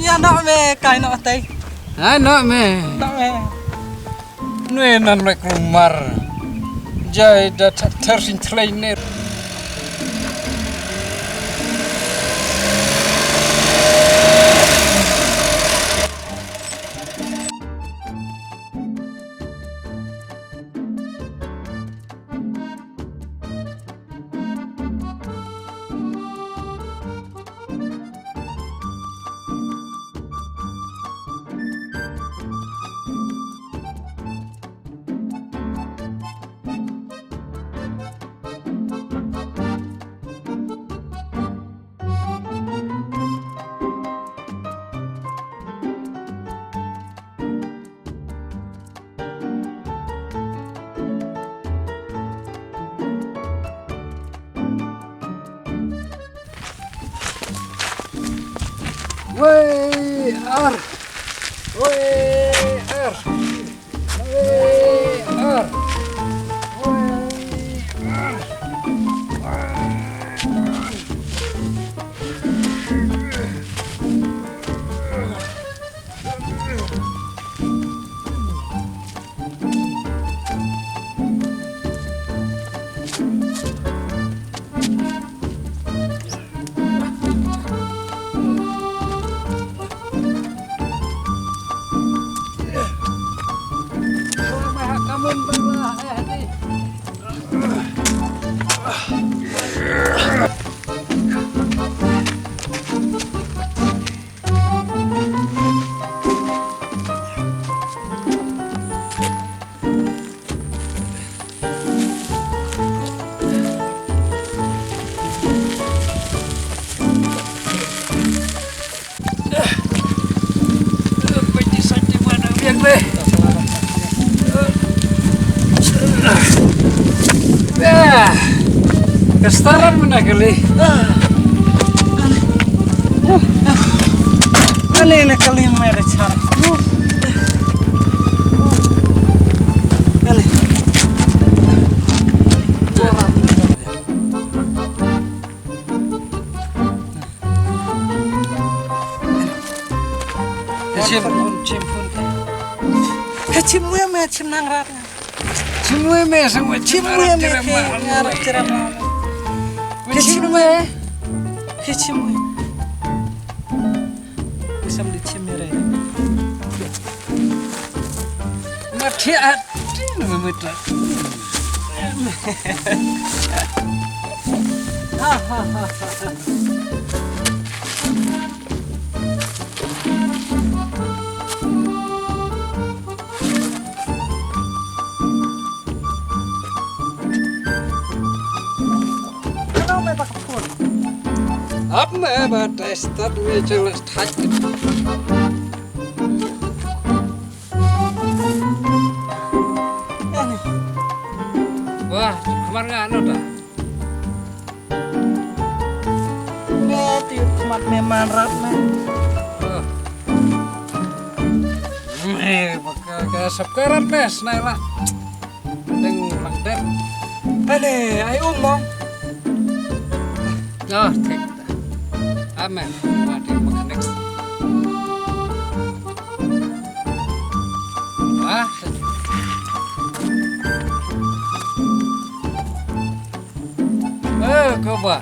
Nhà nọ mẹ cái nọ tay. Ai nọ mẹ. Nọ mẹ. Nuôi năn lại cùng mar. Jai đã thở sinh thay nè. Wey ar, wey ar, wey ar, wey ar. Kestaran mana kali? Kali kali mere cara. Kali. Cim me cim nang rat. Cimwe me sama Cimwe me ngarap ceramah. Cimwe. Cimwe. Bisa beli cimere. mati hati memeta. Apa bata start me jelas touch. Wah, kemarin anu dah. Tiup kemat memang rat me. Pakai sekarang mes naila. Deng langder. Ale, ayo mong. Oh, tik. Amen. Mati mekanik. Wah. Coba.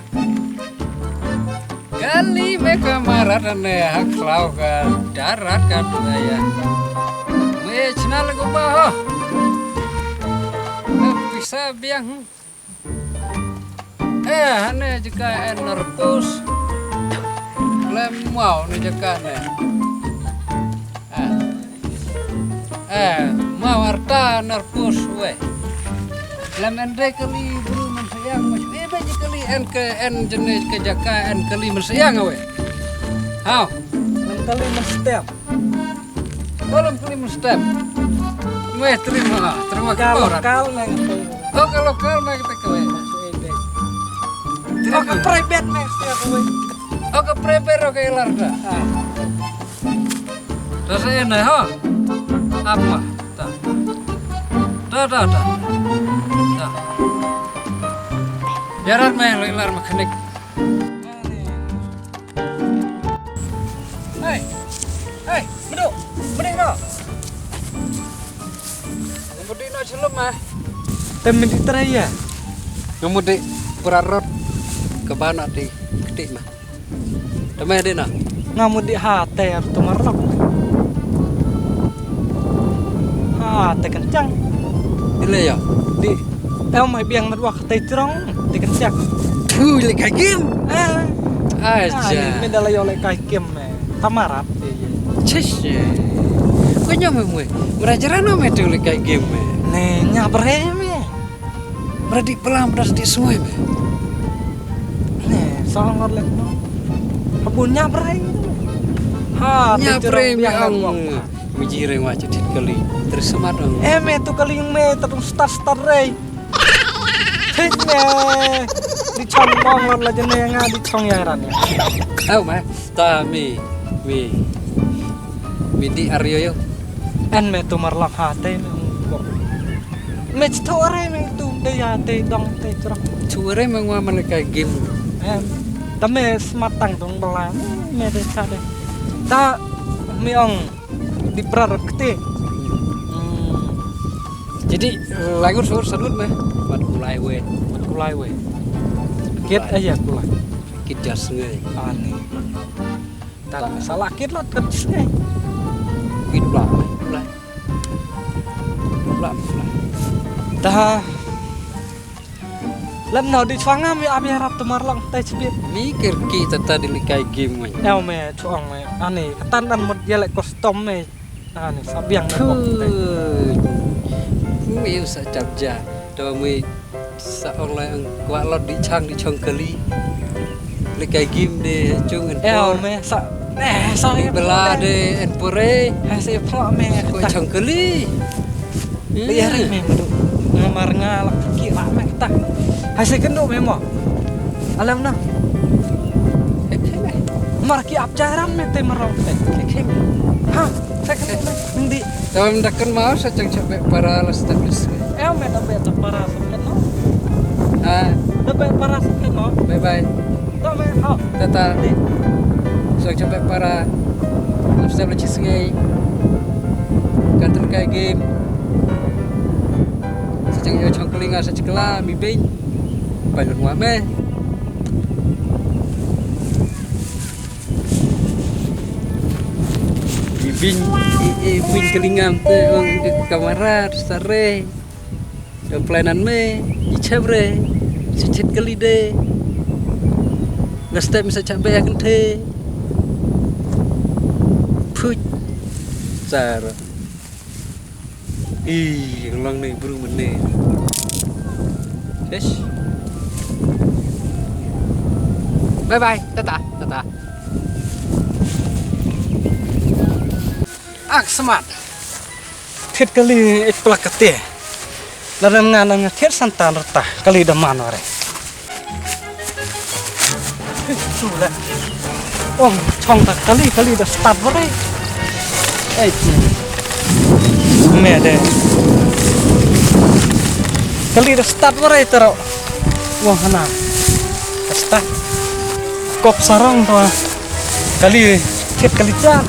Kali mereka marah dan hak lau ke darat kan ya. Me channel ko ba? Bisa biang. Ane jika enerpus. Lemau ni jika ne. Mau harta enerpus we. Lem ende kali buru mensayang macam baca kali en jenis kejakaan kali mensayang we. How? Kali menstep. Kalau kali menstep. Weh terima kasih orang. Kal nang. Oh kalau kal nang kita kowe. Oh ke private me setiap kowe. Oh ke prepare ke ilarda. Terus ini ha. Apa? Dah. Biaran meh ilar mekanik. selum mah. Temen di teraya. Ngamu di perarot ke bana di ketik mah. Damai deh nah. Ngamu di hate harus tumarlok. Hate kencang. Ile ya. Di mai biang nadwa hate cerong di kencang. Tuh le kayak game. Aja. Me dala yo le kai kem me. Tamarat. Cis. Kau nyampe mue. Merajaran me tuh le kayak game me. Ne nyabre me. Berarti pelan beras di semua me. Ne sangar le no. Kebun nyabre. Ha Nyabre me ang mijire wacu dit kali. Terus semadong. Me tu kali me terus start re. Henya. Di chong mong la jene nga di chong ya ran. Ayo mah. Ta mi di Aryo yo. En me tu marlak hate me ungkor. Me tore me tu de ya te dong te cerok. Cure mengwa mereka game. Tame sematang dong belang me de sade. Ta me ong di prarekte. Jadi lagu surut mah. Mat mulai we. Kulai we. Kit aja kulai. Kit jas ngai. Aneh. Tak salah kit lot kerjis ngai. Kit mulai. Dah. Lam nào đi choáng mi abi harap tumar lang tay chibit. Mikir kita tadi likai game mah. Eo me chuang me ani katan an mod yele custom me. Ani sabiang me kok tay. Mi sa capja. Do mi sa online kwa lot di chong kali. Likai game de chungan. Eo me sa sa bela de en pore. Ha se phla me Ko chong kali. Liar me madu. Ngamar ngalak kira me tak. Ha se kendo me mo. Alam na. Mar ki ap jaram me te marong te. Ha, sa kendo me hindi. Tahu mendakan mau sa chang capek para establis. Eo me da be para sa kendo. Ah, Da be para sa kendo. bye bye. Da me ha. Tata so capek para establis sungai. Kantor kayak game. Sejak yo chong kelinga sa cikla mi bing. Balon wa me. Bing bing kelingam te ong kamera sare. Do planan me ichabre. Sicit kali de. Nastep bisa cabe akan te. Puj. Sara. Lang nih buru meneh. Yes. Bye bye, tata. Ak smart. Thiết kali ik plakate. Dalam nganang thiết santan reta kali daman ore. Sudah. Om chong tak kali dah start ore. Mede. Kali dah start ore tero. Wah hana. Start. Kop sarang tuh. Kali thiết kali cak.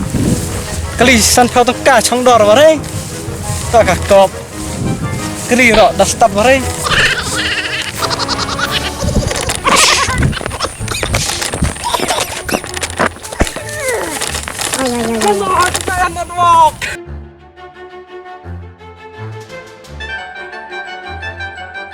Kali san phao tong ka chong dor ore. Ta ka kop. Kali ro dah start ore. Come on, man, walk.